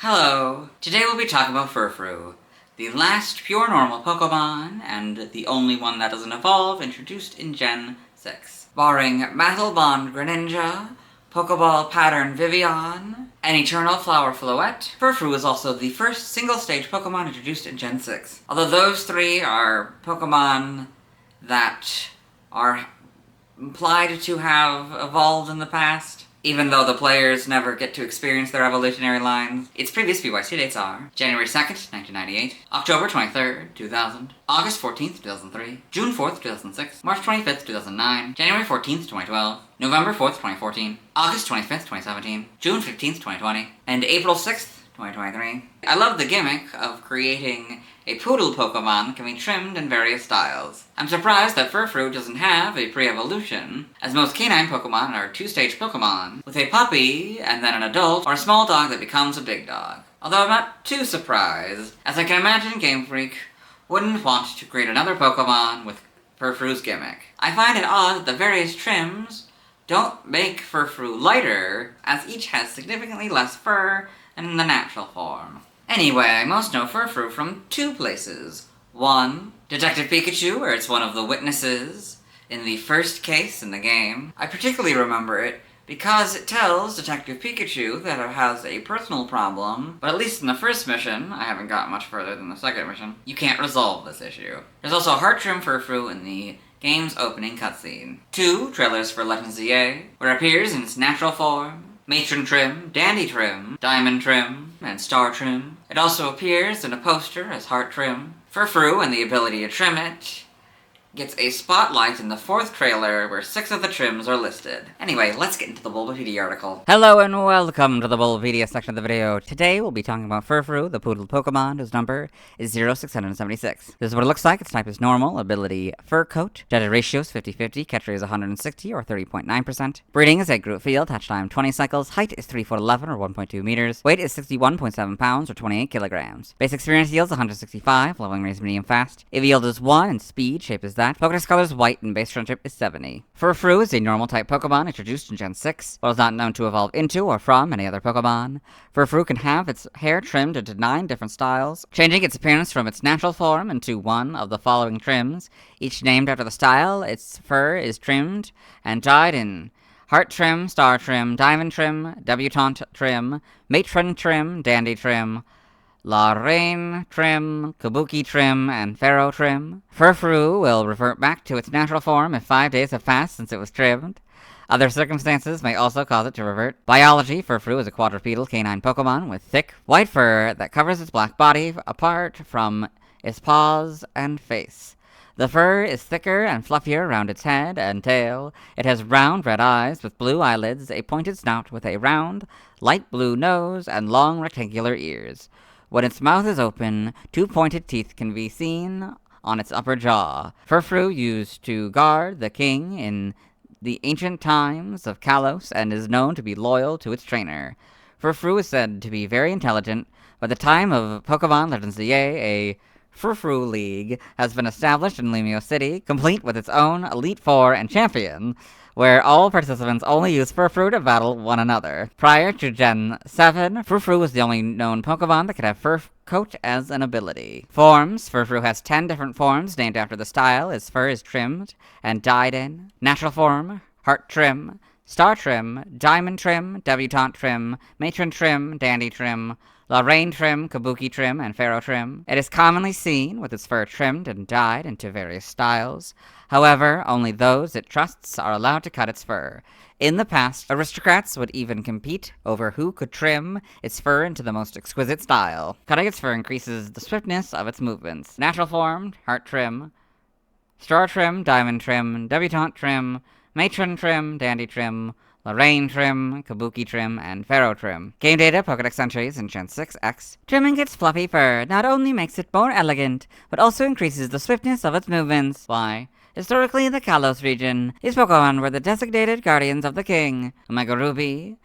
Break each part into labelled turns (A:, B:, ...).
A: Hello! Today we'll be talking about Furfrou, the last pure normal Pokémon, and the only one that doesn't evolve, introduced in Gen 6. Barring Battle Bond Greninja, Pokeball Pattern Vivian, and Eternal Flower Floette, Furfrou is also the first single-stage Pokémon introduced in Gen 6. Although those three are Pokémon that are implied to have evolved in the past, even though the players never get to experience their evolutionary lines. Its previous BYC dates are January 2nd, 1998, October 23rd, 2000, August 14th, 2003, June 4th, 2006, March 25th, 2009, January 14th, 2012, November 4th, 2014, August 25th, 2017, June 15th, 2020, and April 6th, 2023. I love the gimmick of creating a poodle Pokemon that can be trimmed in various styles. I'm surprised that Furfrou doesn't have a pre-evolution, as most canine Pokemon are two-stage Pokemon, with a puppy and then an adult, or a small dog that becomes a big dog. Although I'm not too surprised, as I can imagine Game Freak wouldn't want to create another Pokemon with Furfrou's gimmick. I find it odd that the various trims don't make Furfrou lighter, as each has significantly less fur than in the natural form. Anyway, most know Furfrou from two places. One, Detective Pikachu, where it's one of the witnesses in the first case in the game. I particularly remember it because it tells Detective Pikachu that it has a personal problem, but at least in the first mission, I haven't gotten much further than the second mission, you can't resolve this issue. There's also a Heart Trim Furfrou in the game's opening cutscene. 2 trailers for Legend ZA, where it appears in its natural form, Matron Trim, Dandy Trim, Diamond Trim, and Star Trim. It also appears in a poster as Heart Trim. Furfrou and the ability to trim it gets a spotlight in the 4th trailer where 6 of the trims are listed. Anyway, let's get into the Bulbapedia article. Hello and welcome to the Bulbapedia section of the video. Today we'll be talking about Furfrou, the poodle Pokemon, whose number is 0676. This is what it looks like. Its type is normal, ability Fur Coat, gender ratio is 50-50, catch rate is 160 or 30.9%. Breeding is egg root field, hatch time 20 cycles, height is 3 foot 11 or 1.2 meters, weight is 61.7 pounds or 28 kilograms. Base experience yield is 165, leveling raised medium fast. EV yield is 1 and speed, shape is that. Pokédex color is white and base friendship is 70. Furfrou is a normal type Pokemon introduced in Gen 6. While it is not known to evolve into or from any other Pokemon, Furfrou can have its hair trimmed into 9 different styles, changing its appearance from its natural form into one of the following trims, each named after the style its fur is trimmed and dyed in: Heart Trim, Star Trim, Diamond Trim, Debutante Trim, Matron Trim, Dandy Trim, La Reine Trim, Kabuki Trim, and Pharaoh Trim. Furfrou will revert back to its natural form if 5 days have passed since it was trimmed. Other circumstances may also cause it to revert. Biology: Furfrou is a quadrupedal canine Pokemon with thick, white fur that covers its black body apart from its paws and face. The fur is thicker and fluffier around its head and tail. It has round red eyes with blue eyelids, a pointed snout with a round, light blue nose, and long rectangular ears. When its mouth is open, 2 pointed teeth can be seen on its upper jaw. Furfrou used to guard the king in the ancient times of Kalos and is known to be loyal to its trainer. Furfrou is said to be very intelligent. By the time of Pokemon Legends ZA, a Furfrou League has been established in Lumio City, complete with its own Elite Four and Champion, where all participants only use Furfrou to battle one another. Prior to Gen 7, Furfrou was the only known Pokemon that could have Fur Coat as an ability. Forms: Furfrou has 10 different forms named after the style its fur is trimmed and dyed in. Natural form: Heart Trim, Star Trim, Diamond Trim, Debutante Trim, Matron Trim, Dandy Trim, La Reine Trim, Kabuki Trim, and Pharaoh Trim. It is commonly seen with its fur trimmed and dyed into various styles. However, only those it trusts are allowed to cut its fur. In the past, aristocrats would even compete over who could trim its fur into the most exquisite style. Cutting its fur increases the swiftness of its movements. Natural form: Heart Trim, Star Trim, Diamond Trim, Debutante Trim, Matron Trim, Dandy Trim, La Reine Trim, Kabuki Trim, and Pharaoh Trim. Game data: Pokédex entries in Gen 6X. Trimming its fluffy fur not only makes it more elegant, but also increases the swiftness of its movements. Why? Historically, in the Kalos region, these Pokemon were the designated guardians of the king. Omega Ruby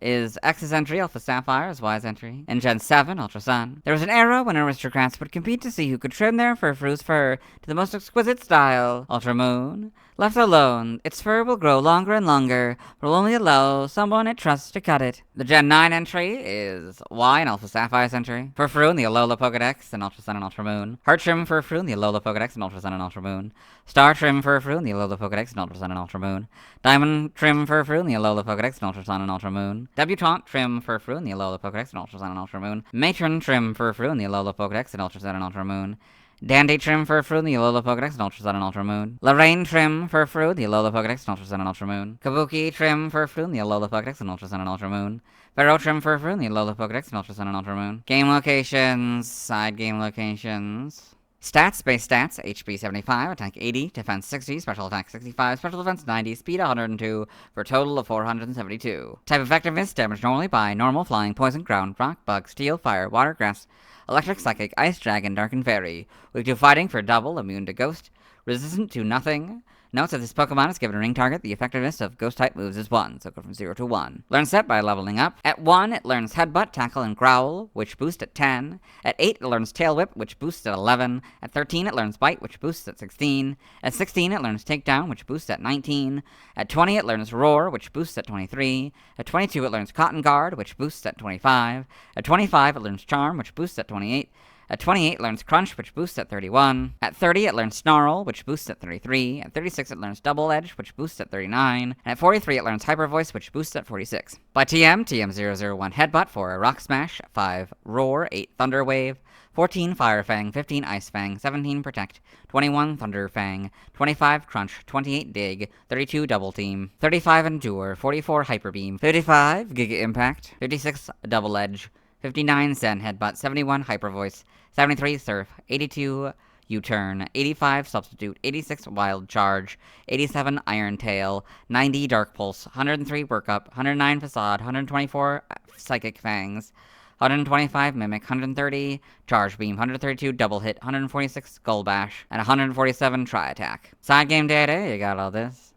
A: is X's entry, Alpha Sapphire is Y's entry. In Gen 7, Ultra Sun, there was an era when aristocrats would compete to see who could trim their Furfrou's fur to the most exquisite style. Ultra Moon, left alone, its fur will grow longer and longer, but will only allow someone it trusts to cut it. The Gen 9 entry is Y and Alpha Sapphire's entry. Furfrou in the Alola Pokedex and Ultra Sun and Ultra Moon. Heart Trim Furfrou in the Alola Pokedex and Ultra Sun and Ultra Moon. Star Trim Furfrou in the Alola Pokedex and Ultra Sun and Ultra Moon. Diamond Trim Furfrou in the Alola Pokedex and Ultra Sun and Ultra Moon. Debutante Trim Furfrou in the Alola Pokedex and Ultra Sun and Ultra Moon. Matron Trim Furfrou in the Alola Pokedex and Ultra Sun and Ultra Moon. Dandy Trim Furfrou in the Alola Pokedex and Ultra Sun and Ultra Moon. Lorraine Trim Furfrou in the Alola Pokedex and Ultra Sun and Ultra Moon. Kabuki Trim Furfrou in the Alola Pokedex and Ultra Sun and Ultra Moon. Pharaoh Trim Furfrou in the Alola Pokedex and Ultra Sun and Ultra Moon. Game locations, side game locations. Stats, base stats, HP 75, attack 80, defense 60, special attack 65, special defense 90, speed 102, for a total of 472. Type effectiveness, damage normally by normal, flying, poison, ground, rock, bug, steel, fire, water, grass, electric, psychic, ice, dragon, dark, and fairy. Weak to fighting for double, immune to ghost, resistant to nothing. Note that this Pokemon is given a ring target, the effectiveness of Ghost-type moves is 1, so go from 0 to 1. Learn set by leveling up. At 1, it learns Headbutt, Tackle, and Growl, which boost at 10. At 8, it learns Tail Whip, which boosts at 11. At 13, it learns Bite, which boosts at 16. At 16, it learns Takedown, which boosts at 19. At 20, it learns Roar, which boosts at 23. At 22, it learns Cotton Guard, which boosts at 25. At 25, it learns Charm, which boosts at 28. At 28, it learns Crunch, which boosts at 31. At 30, it learns Snarl, which boosts at 33. At 36, it learns Double Edge, which boosts at 39. And at 43, it learns Hyper Voice, which boosts at 46. By TM001 Headbutt for a Rock Smash, 5 Roar, 8 Thunder Wave, 14 Fire Fang, 15 Ice Fang, 17 Protect, 21 Thunder Fang, 25 Crunch, 28 Dig, 32 Double Team, 35 Endure, 44 Hyper Beam, 55 Giga Impact, 56 Double Edge, 59 Zen Headbutt, 71 Hyper Voice, 73 Surf, 82 U-Turn, 85 Substitute, 86 Wild Charge, 87 Iron Tail, 90 Dark Pulse, 103 Workup, 109 Facade, 124 Psychic Fangs, 125 Mimic, 130 Charge Beam, 132 Double Hit, 146 Skull Bash, and 147 Tri Attack. Side game data, you got all this.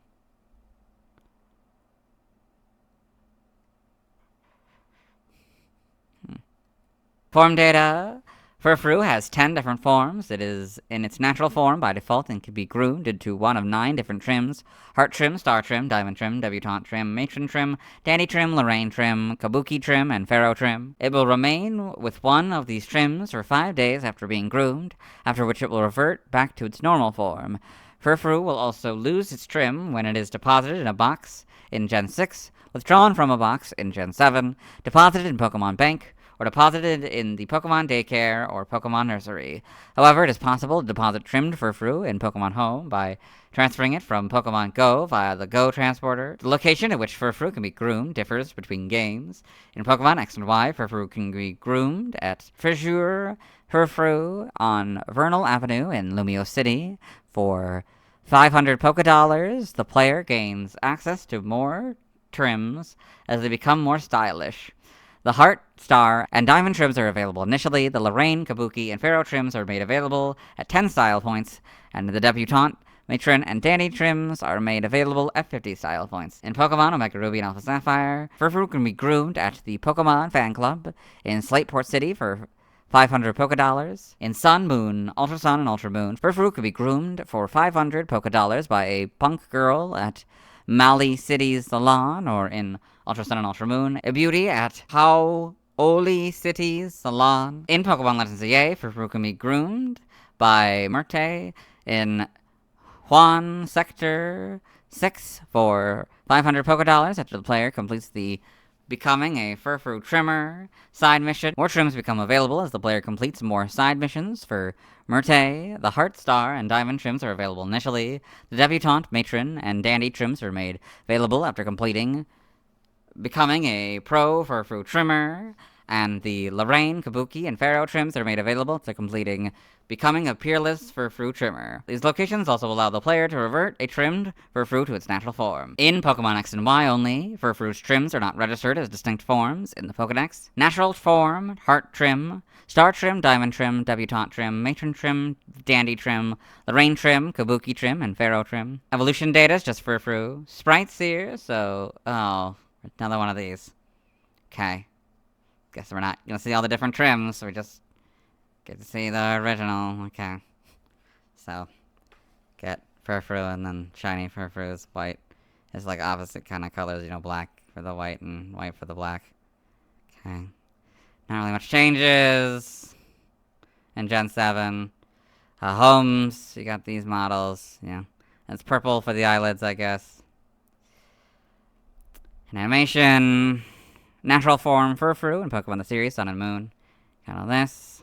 A: Form data. Furfrou has 10 different forms. It is in its natural form by default and can be groomed into one of 9 different trims. Heart Trim, Star Trim, Diamond Trim, Debutante Trim, Matron Trim, Dandy Trim, Lorraine Trim, Kabuki Trim, and Pharaoh Trim. It will remain with one of these trims for 5 days after being groomed, after which it will revert back to its normal form. Furfrou will also lose its trim when it is deposited in a box in Gen 6, withdrawn from a box in Gen 7, deposited in Pokemon Bank, or deposited in the Pokemon Daycare or Pokemon Nursery. However, it is possible to deposit trimmed Furfrou in Pokemon Home by transferring it from Pokemon Go via the Go transporter. The location at which Furfrou can be groomed differs between games. In Pokemon X and Y, Furfrou can be groomed at Fissure Furfrou on Vernal Avenue in Lumio City. For 500 Pokédollars, the player gains access to more trims as they become more stylish. The Heart, Star, and Diamond trims are available initially. The Lorraine, Kabuki, and Pharaoh trims are made available at 10 style points, and the Debutante, Matron, and Dandy trims are made available at 50 style points. In Pokemon Omega Ruby and Alpha Sapphire, Furfrou can be groomed at the Pokemon Fan Club in Slateport City for 500 Pokédollars. In Sun, Moon, Ultra Sun, and Ultra Moon, Furfrou can be groomed for 500 Pokédollars by a punk girl at Mali City's Salon, or in Ultra Sun and Ultra Moon, a beauty at Haoli City's Salon. In Pokemon Legends EA, Furfrou can be groomed by Murte in Juan Sector 6 for 500 Pokédollars after the player completes the Becoming a Furfrou Trimmer side mission. More trims become available as the player completes more side missions. For Murte, the Heart, Star, and Diamond trims are available initially. The Debutante, Matron, and Dandy trims are made available after completing Becoming a Pro Furfrou Trimmer. And the Lorraine, Kabuki, and Pharaoh trims are made available after completing Becoming a Peerless Furfrou Trimmer. These locations also allow the player to revert a trimmed Furfrou to its natural form. In Pokemon X and Y only, Furfrou's trims are not registered as distinct forms in the Pokedex. Natural Form, Heart Trim, Star Trim, Diamond Trim, Debutante Trim, Matron Trim, Dandy Trim, Lorraine Trim, Kabuki Trim, and Pharaoh Trim. Evolution data is just Furfrou. Sprites here, so... oh, another one of these. Okay. Guess we're not gonna see all the different trims, so we just get to see the original. Okay. So, get Furfrou and then shiny Furfrou's white. It's like opposite kind of colors, you know, black for the white and white for the black. Okay. Not really much changes. In Gen 7. Homes, you got these models, yeah. It's purple for the eyelids, I guess. An animation. Natural form Furfrou in Pokemon the series, Sun and Moon. Got all this.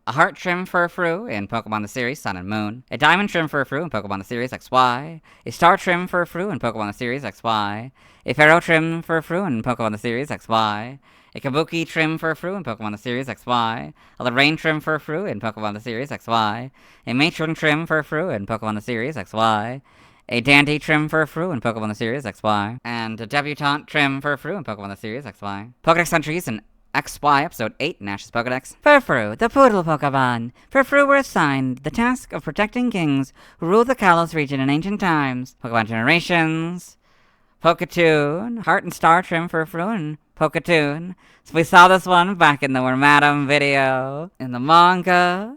A: A heart trim Furfrou in Pokemon the series, Sun and Moon. A diamond trim Furfrou in Pokemon the series, XY. A star trim Furfrou in Pokemon the series, XY. A Pharaoh trim Furfrou in Pokemon the series, XY. A Kabuki trim Furfrou in Pokemon the series, XY. A Lorraine trim Furfrou in Pokemon the series, XY. A Matron trim Furfrou in Pokemon the series, XY. A Dandy trim Furfrou in Pokemon the series, XY. And a Debutante trim Furfrou in Pokemon the series, XY. Pokedex entries in XY Episode 8 in Ash's Pokedex. Furfrou, the Poodle Pokemon. Furfrou were assigned the task of protecting kings who ruled the Kalos region in ancient times. Pokemon Generations. Poketoon. Heart and Star trim Furfrou and Poketoon. So we saw this one back in the Wormadam video. In the manga.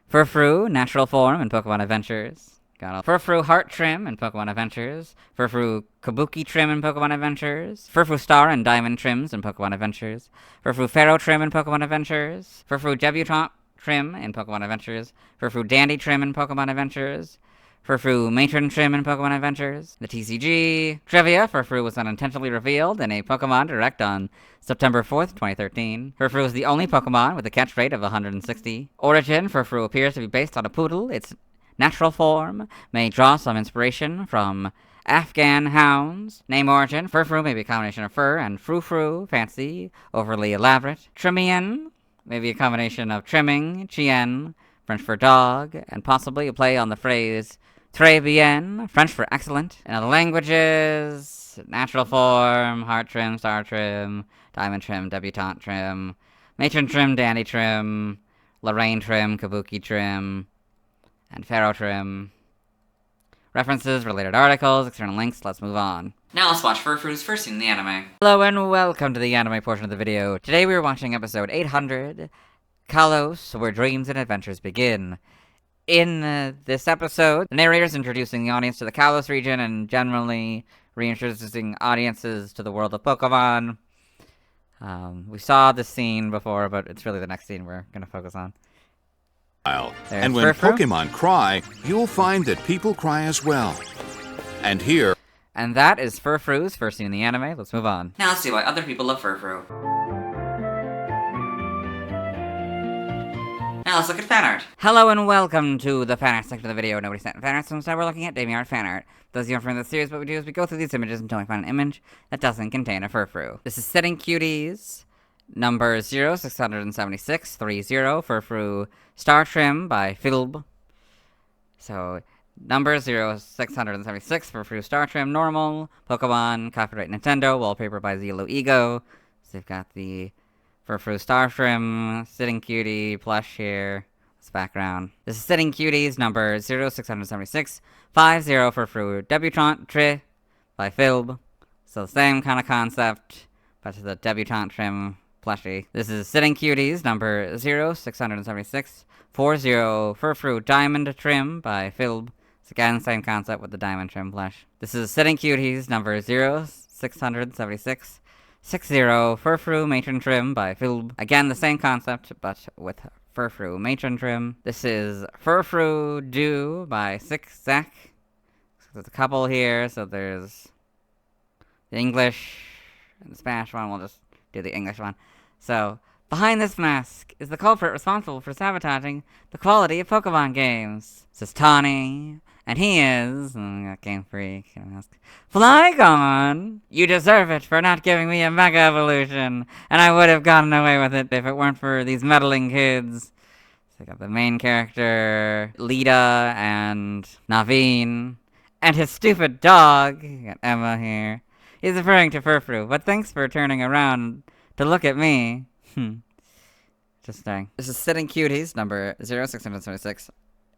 A: Furfrou, natural form in Pokemon Adventures. Got a Furfrou Heart Trim in Pokemon Adventures. Furfrou Kabuki Trim in Pokemon Adventures. Furfrou Star and Diamond Trims in Pokemon Adventures. Furfrou Pharaoh Trim in Pokemon Adventures. Furfrou Debutante Trim in Pokemon Adventures. Furfrou Dandy Trim in Pokemon Adventures. Furfrou Matron Trim in Pokemon Adventures. The TCG Trivia, Furfrou was unintentionally revealed in a Pokemon Direct on September 4th, 2013. Furfrou is the only Pokemon with a catch rate of 160. Origin, Furfrou appears to be based on a poodle. Its natural form may draw some inspiration from Afghan hounds. Name origin, Furfrou may be a combination of fur and frou-frou, fancy, overly elaborate. Trimian may be a combination of trimming, chien, French for dog, and possibly a play on the phrase très bien, French for excellent. In other languages, natural form, heart trim, star trim, diamond trim, debutante trim, matron trim, dandy trim, Lorraine trim, kabuki trim, and Pharaoh trim. References, related articles, external links, let's move on. Now let's watch Furfrou's first scene in the anime. Hello and welcome to the anime portion of the video. Today we are watching episode 800, Kalos, where dreams and adventures begin. In this episode, the narrator is introducing the audience to the Kalos region and generally reintroducing audiences to the world of Pokemon. We saw this scene before, but it's really the next scene we're going to focus on.
B: And when
A: Furfrou.
B: Pokemon cry, you'll find that people cry as well. And here...
A: And that is Furfrou's first scene in the anime. Let's move on. Now let's see why other people love Furfrou. Now let's look at fan art. Hello and welcome to the fan art section of the video. Nobody sent fan art, so instead we're looking at DeviantArt fan art. Those of you from the series, what we do is we go through these images until we find an image that doesn't contain a Furfrou. This is Setting Cuties, number 0676, 30, Furfrou Star Trim by Philb. So, number 0676, Furfrou Star Trim, normal, Pokemon, copyright Nintendo, wallpaper by Zelo Ego. So they've got the Furfrou Star Trim, Sitting Cutie, plush here, this background. This is Sitting Cuties, number 0676, 50, Furfrou Debutante Tri by Philb. So the same kind of concept, but to the Debutante Trim plushie. This is Sitting Cuties, number 0676, 40, Furfrou Diamond Trim by Philb. It's again, same concept with the Diamond Trim plush. This is Sitting Cuties, number 0676, 60, Furfrou Matron Trim by Philb. Again, the same concept, but with Furfrou Matron Trim. This is Furfrou Do by Six Zach. There's a couple here, so there's the English and the Spanish one. We'll just do the English one. So, behind this mask is the culprit responsible for sabotaging the quality of Pokemon games. This is Tawny, and he is, Game Freak, Flygon! You deserve it for not giving me a Mega Evolution, and I would have gotten away with it if it weren't for these meddling kids. So I got the main character, Lita, and Naveen, and his stupid dog, you got Emma here. He's referring to Furfrou, but thanks for turning around to look at me. Interesting. This is Sitting Cuties, number 0676,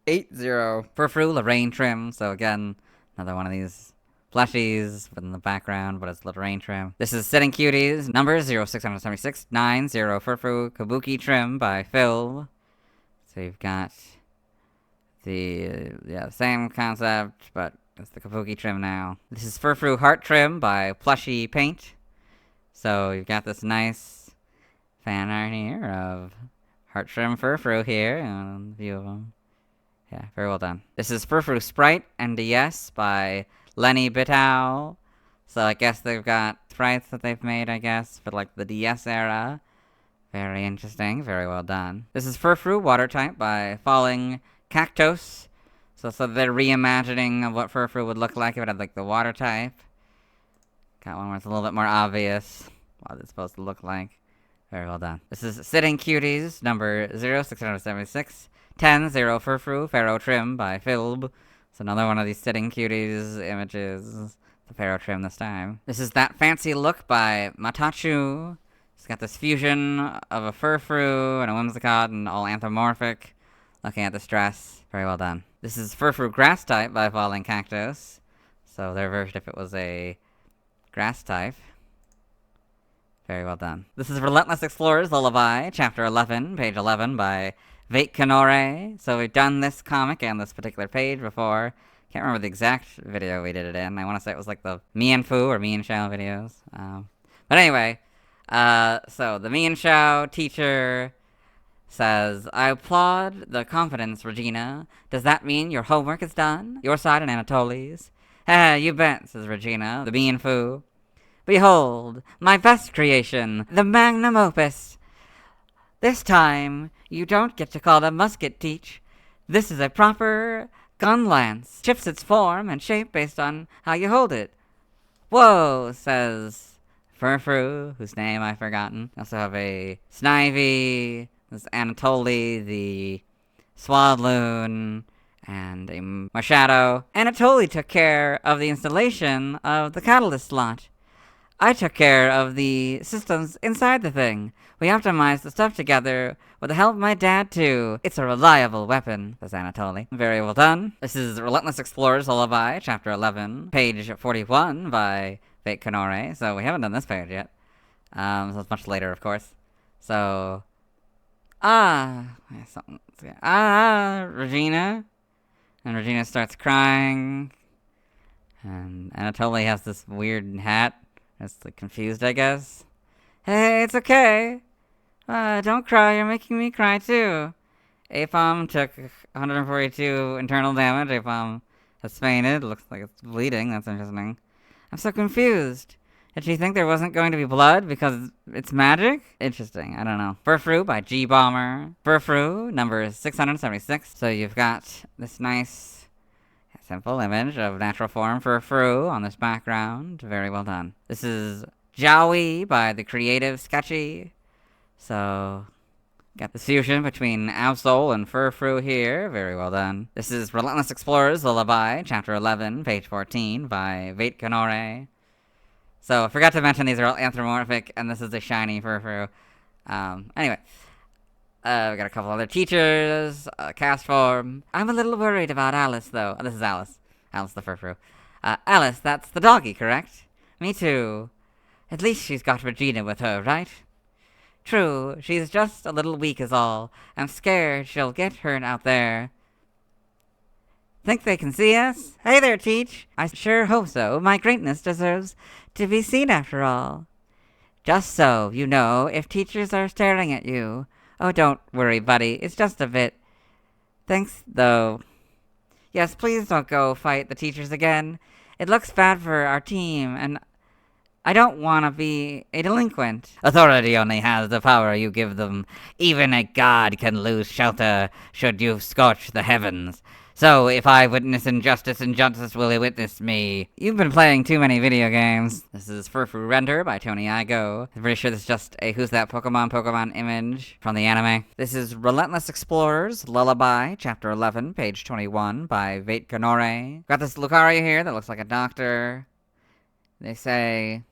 A: 80, Furfrou Lorraine Trim. So again, another one of these plushies in the background, but it's little rain trim. This is Sitting Cuties, number 0676 90 Furfrou Kabuki trim by Phil. So you've got the same concept, but it's the Kabuki trim now. This is Furfrou Heart trim by Plushy Paint. So you've got this nice fan art here of Heart trim Furfrou here, and a few of them. Yeah, very well done. This is Furfrou Sprite NDS by Lenny Bitow. So I guess they've got sprites that they've made, I guess, for like the DS era. Very interesting, very well done. This is Furfrou Water Type by Falling Cactus. So they're reimagining of what Furfrou would look like if it had like the water type. Got one where it's a little bit more obvious what it's supposed to look like. Very well done. This is Sitting Cuties, number 0676 10 Furfrou Pharaoh Trim by Philb. It's another one of these Sitting Cuties images. The Pharaoh Trim this time. This is That Fancy Look by Matachu. It's got this fusion of a Furfrou and a Whimsicott and all anthropomorphic. Looking at this dress. Very well done. This is Furfrou Grass Type by Falling Cactus. So their version if it was a grass type. Very well done. This is Relentless Explorer's Lullaby, Chapter 11, page 11 by Vate Canore. So we've done this comic and this particular page before. Can't remember the exact video we did it in. I want to say it was like the Me and Fu or Me and Shao videos. But anyway, so the Me and Shao teacher says, I applaud the confidence, Regina. Does that mean your homework is done? Your side and Anatoly's? You bet, says Regina, the Me and Fu. Behold, my best creation, the magnum opus. This time, you don't get to call it a musket, Teach. This is a proper gun lance. Shifts its form and shape based on how you hold it. Whoa, says Furfrou, whose name I've forgotten. We also have a Snivy, this Anatoly, the Swadloon, and a Marshadow. Anatoly took care of the installation of the catalyst slot. I took care of the systems inside the thing. We optimized the stuff together with the help of my dad, too. It's a reliable weapon, says Anatoly. Very well done. This is Relentless Explorer's Lullaby, Chapter 11, page 41 by Vate Canore. So we haven't done this page yet. So it's much later, of course. So, Regina. And Regina starts crying. And Anatoly has this weird hat. It's like confused, I guess. Hey, it's okay. Don't cry, you're making me cry too. Apom took 142 internal damage. Apom has fainted. Looks like it's bleeding. That's interesting. I'm so confused. Did she think there wasn't going to be blood because it's magic? Interesting. I don't know. Furfrou by G Bomber. Furfrou, number 676. So you've got this nice simple image of natural form Furfrou on this background. Very well done. This is Jowie by the Creative Sketchy. So, got the fusion between Absol and Furfrou here. Very well done. This is Relentless Explorer's Lullaby, Chapter 11, page 14 by Vate Canore. So, I forgot to mention these are all anthropomorphic, and this is a shiny Furfrou. Anyway. We got a couple other teachers, cast form. I'm a little worried about Alice, though. This is Alice. Alice the Furfrou. Alice, that's the doggy, correct? Me too. At least she's got Regina with her, right? True, she's just a little weak is all. I'm scared she'll get hurt out there. Think they can see us? Hey there, Teach. I sure hope so. My greatness deserves to be seen after all. Just so, you know, if teachers are staring at you. Oh, don't worry, buddy. It's just a bit. Thanks, though. Yes, please don't go fight the teachers again. It looks bad for our team, and I don't want to be a delinquent. Authority only has the power you give them. Even a god can lose shelter should you scorch the heavens. So, if I witness injustice will witness me. You've been playing too many video games. This is Furfrou Render by Tony Igo. I'm pretty sure this is just a Who's That Pokemon image from the anime. This is Relentless Explorer's Lullaby, Chapter 11, page 21 by Vate Canore. Got this Lucario here that looks like a doctor. They say,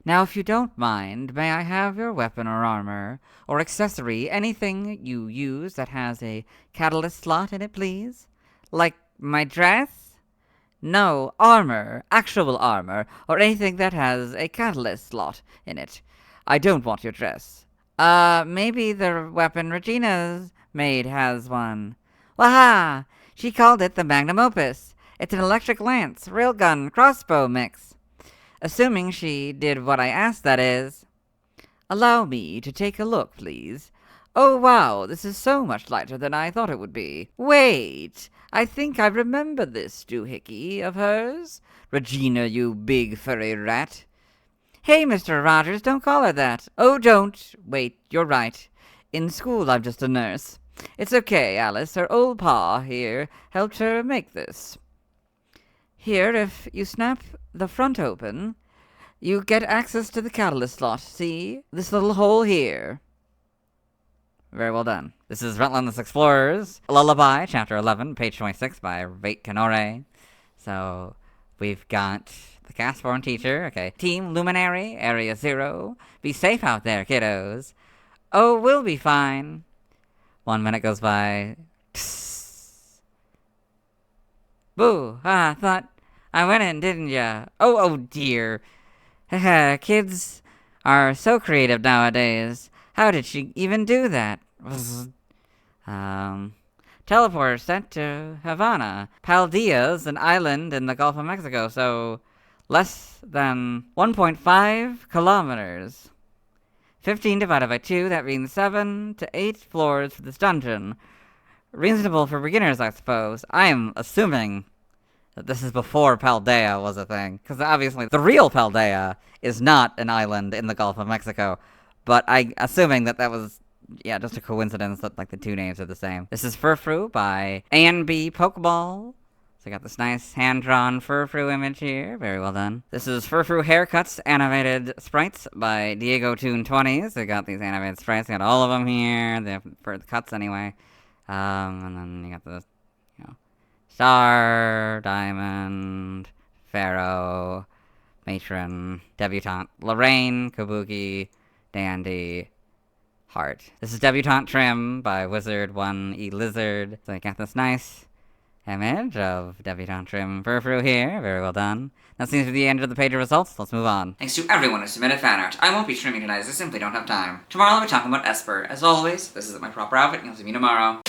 A: now if you don't mind, may I have your weapon or armor, or accessory, anything you use that has a catalyst slot in it, please? Like my dress?
C: No, armor, actual armor, or anything that has a catalyst slot in it. I don't want your dress. Maybe the weapon Regina's maid has one. Waha! She called it the magnum opus. It's an electric lance, railgun, crossbow mix. Assuming she did what I asked, that is. Allow me to take a look, please. Oh wow, this is so much lighter than I thought it would be. Wait, I think I remember this doohickey of hers. Regina, you big furry rat. Hey, Mr. Rogers, don't call her that. Oh, don't. Wait, you're right. In school, I'm just a nurse. It's okay, Alice. Her old pa here helped her make this. Here, if you snap the front open, you get access to the catalyst slot. See? This little hole here. Very well done. This is Relentless Explorers, Lullaby, Chapter 11, page 26 by Rate Canore. So, we've got the cast-born teacher. Okay. Team Luminary, Area 0. Be safe out there, kiddos. Oh, we'll be fine. 1 minute goes by. Boo! Ah, thought I went in, didn't ya? Oh dear. Kids are so creative nowadays. How did she even do that? Teleporter sent to Havana. Paldia's an island in the Gulf of Mexico, so less than 1.5 kilometers. 15 divided by 2, that means 7 to 8 floors for this dungeon. Reasonable for beginners, I suppose. I am assuming that this is before Paldea was a thing. Because obviously the real Paldea is not an island in the Gulf of Mexico. But I'm assuming that was, just a coincidence that, the two names are the same. This is Furfrou by A&B Pokeball. So I got this nice hand-drawn Furfrou image here. Very well done. This is Furfrou Haircuts Animated Sprites by Diego Toon 20s. So I got these animated sprites. I got all of them here. They're for the cuts anyway. And then you got the, Star, Diamond, Pharaoh, Matron, Debutante, Lorraine, Kabuki, Dandy, Heart. This is Debutante Trim by Wizard1E Lizard. So I got this nice image of Debutante Trim Furfrou here. Very well done. That seems to be the end of the page of results. Let's move on.
A: Thanks to everyone who submitted fan art. I won't be trimming tonight as I simply don't have time. Tomorrow I'll be talking about Esper. As always, this isn't my proper outfit and you'll see me tomorrow.